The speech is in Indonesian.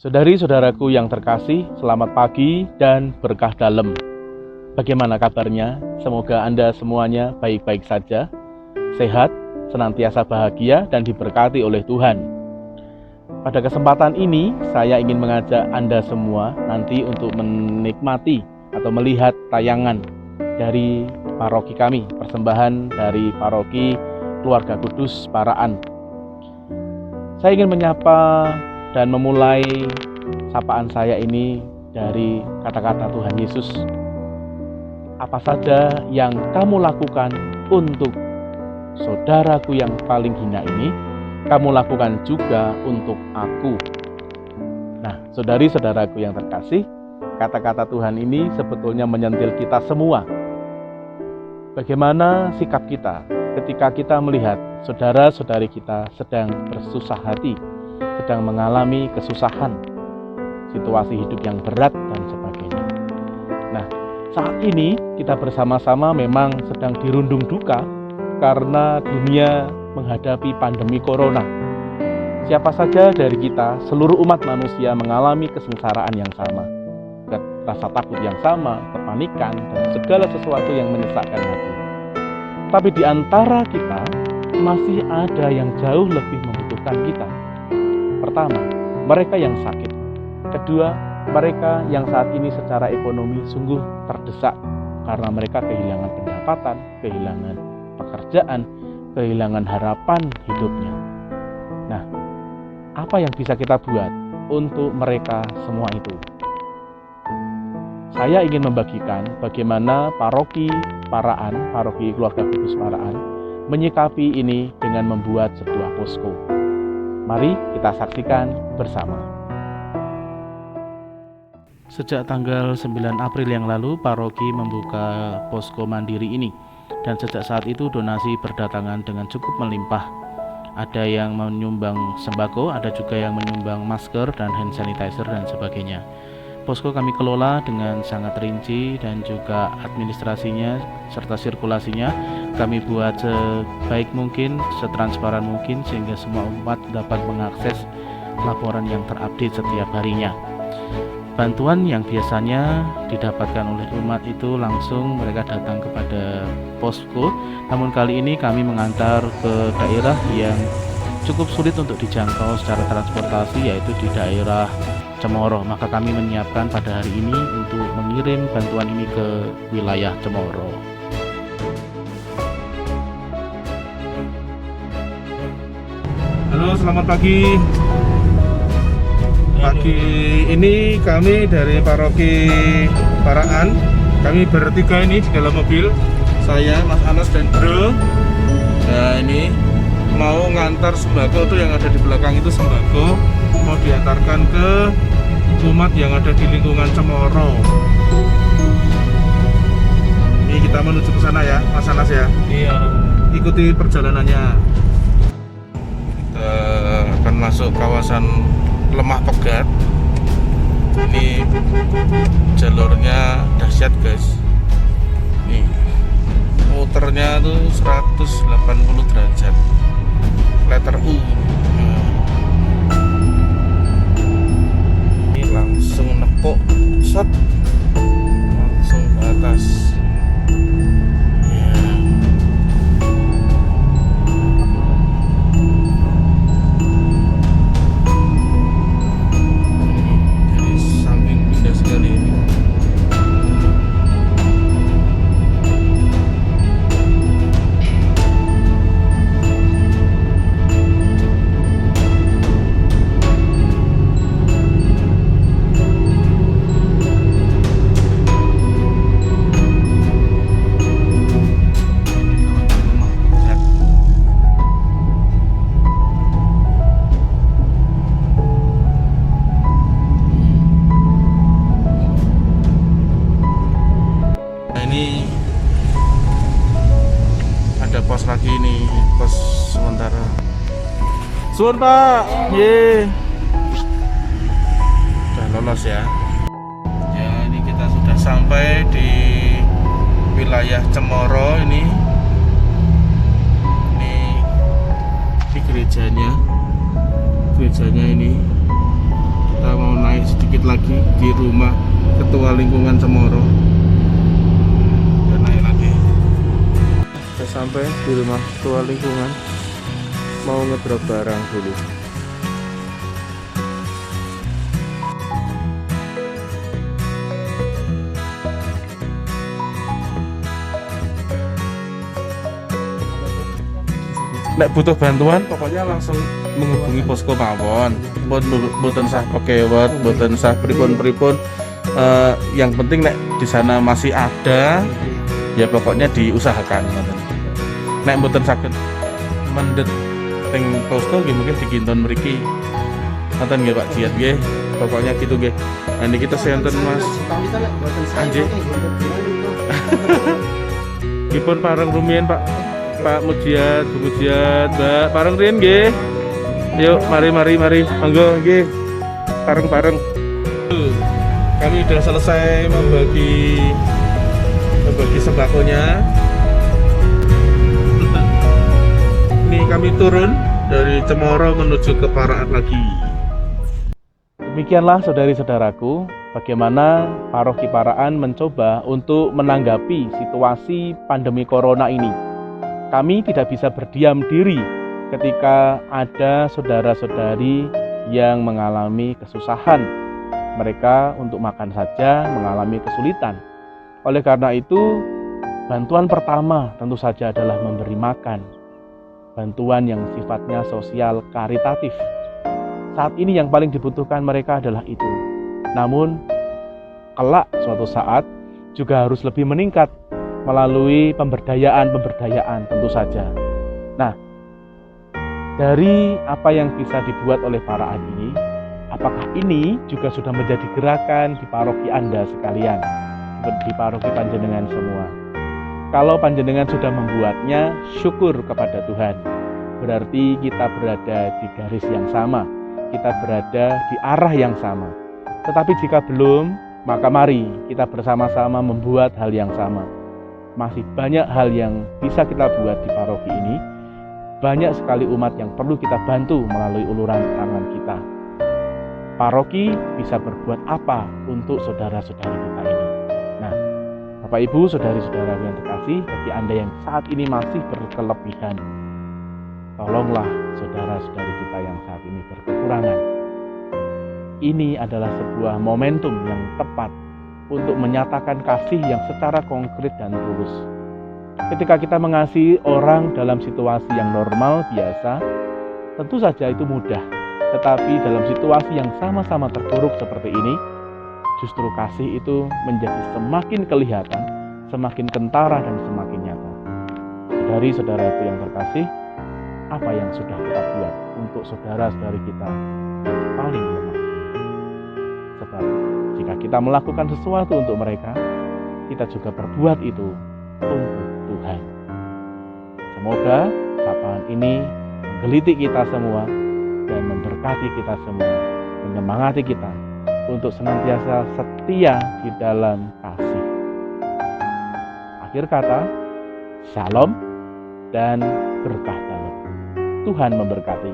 Saudari-saudaraku yang terkasih, selamat pagi dan berkah dalam. Bagaimana kabarnya? Semoga Anda semuanya baik-baik saja, sehat, senantiasa bahagia dan diberkati oleh Tuhan. Pada kesempatan ini, saya ingin mengajak Anda semua nanti untuk menikmati atau melihat tayangan dari paroki kami, persembahan dari paroki Keluarga Kudus Paraan. Saya ingin menyapa dan memulai sapaan saya ini dari kata-kata Tuhan Yesus. Apa saja yang kamu lakukan untuk saudaraku yang paling hina ini, kamu lakukan juga untuk aku. Nah, saudari-saudaraku yang terkasih, kata-kata Tuhan ini sebetulnya menyentil kita semua. Bagaimana sikap kita ketika kita melihat saudara-saudari kita sedang bersusah hati, sedang mengalami kesusahan, situasi hidup yang berat dan sebagainya. Nah, saat ini kita bersama-sama memang sedang dirundung duka karena dunia menghadapi pandemi corona. Siapa saja dari kita, seluruh umat manusia mengalami kesengsaraan yang sama, rasa takut yang sama, kepanikan, dan segala sesuatu yang menyesakkan hati. Tapi di antara kita masih ada yang jauh lebih membutuhkan kita. Pertama, mereka yang sakit. Kedua, mereka yang saat ini secara ekonomi sungguh terdesak karena mereka kehilangan pendapatan, kehilangan pekerjaan, kehilangan harapan hidupnya. Nah, apa yang bisa kita buat untuk mereka semua itu? Saya ingin membagikan bagaimana paroki Paraan, paroki Keluarga Kudus Paraan, menyikapi ini dengan membuat sebuah posko. Mari kita saksikan bersama. Sejak tanggal 9 April yang lalu, paroki membuka posko mandiri ini. Dan sejak saat itu donasi berdatangan dengan cukup melimpah. Ada yang menyumbang sembako, ada juga yang menyumbang masker dan hand sanitizer dan sebagainya. Posko kami kelola dengan sangat rinci dan juga administrasinya serta sirkulasinya kami buat sebaik mungkin, setransparan mungkin sehingga semua umat dapat mengakses laporan yang terupdate setiap harinya. Bantuan yang biasanya didapatkan oleh umat itu langsung mereka datang kepada posko, namun kali ini kami mengantar ke daerah yang cukup sulit untuk dijangkau secara transportasi, yaitu di daerah Cemoro. Maka kami menyiapkan pada hari ini untuk mengirim bantuan ini ke wilayah Cemoro. Halo, selamat pagi. Pagi ini kami dari paroki Paraan, kami bertiga ini di dalam mobil, saya, Mas Anas dan Bro. Nah, ini mau ngantar sembako tuh yang ada di belakang itu sembako, mau diantarkan ke umat yang ada di lingkungan Cemoro. Ini kita menuju ke sana ya, Mas Anas ya. Iya. Ikuti perjalanannya. Kita akan masuk kawasan Lemah Pegat. Ini jalurnya dahsyat guys. Nih, muternya tuh 180 derajat. Letter U. Ini langsung nepok, set, langsung ke atas. Ini ada pos lagi nih, pos sementara. Suun Pak, ye. Udah lolos ya. Ya, ini kita sudah sampai di wilayah Cemoro ini. Ini gerejanya ini. kita mau naik sedikit lagi di rumah Ketua Lingkungan Cemoro. Kita naik lagi. Kita sampai di rumah Ketua Lingkungan, mau ngedrop barang dulu. Nek butuh bantuan pokoknya langsung menghubungi posko mawon. Mboten sah pekewet, mboten sah pripun-pripun. Yang penting nek di sana masih ada, ya pokoknya diusahakan. Nek mboten saged mendhet teng posko nggih mungkin dikinton mriki. Ngoten nggih Pak Jiat nggih. Pokoknya gitu nggih. Nah niki kita senten Mas Anjing. Dipun pareng rumiyin Pak Mujiat, Bu Mujiat, Mbak, pareng riyen nggih. Yuk, mari, monggo nggih. Pareng-pareng. Kami sudah selesai membagi sembakonya. Ini kami turun dari Cemoro menuju ke Paraan lagi. Demikianlah saudari-saudaraku, bagaimana Paroki Paraan mencoba untuk menanggapi situasi pandemi Corona ini. Kami tidak bisa berdiam diri ketika ada saudara-saudari yang mengalami kesusahan. Mereka untuk makan saja mengalami kesulitan. Oleh karena itu, bantuan pertama tentu saja adalah memberi makan. Bantuan yang sifatnya sosial karitatif. Saat ini yang paling dibutuhkan mereka adalah itu. Namun, kelak suatu saat juga harus lebih meningkat melalui pemberdayaan tentu saja. Nah, dari apa yang bisa dibuat oleh Paraan ini, apakah ini juga sudah menjadi gerakan di paroki Anda sekalian, di paroki panjenengan semua? Kalau panjenengan sudah membuatnya, syukur kepada Tuhan. Berarti kita berada di garis yang sama, kita berada di arah yang sama. Tetapi jika belum, maka mari kita bersama-sama membuat hal yang sama. Masih banyak hal yang bisa kita buat di paroki ini. Banyak sekali umat yang perlu kita bantu melalui uluran tangan kita. Paroki bisa berbuat apa untuk saudara-saudari kita ini? Nah, Bapak Ibu, saudari-saudara yang terkasih, bagi Anda yang saat ini masih berkelebihan, tolonglah saudara-saudari kita yang saat ini berkekurangan. Ini adalah sebuah momentum yang tepat untuk menyatakan kasih yang secara konkret dan tulus. Ketika kita mengasihi orang dalam situasi yang normal, biasa, tentu saja itu mudah. Tetapi dalam situasi yang sama-sama terpuruk seperti ini, justru kasih itu menjadi semakin kelihatan, semakin kentara dan semakin nyata. Saudari-saudaraku yang terkasih, apa yang sudah kita buat untuk saudara-saudari kita yang paling lemah? Sebab jika kita melakukan sesuatu untuk mereka, kita juga berbuat itu untuk Tuhan. Semoga sapaan ini menggelitik kita semua dan memberkati kita semua, menyemangati kita untuk senantiasa setia di dalam kasih. Akhir kata, shalom dan berkah dalam. Tuhan memberkati.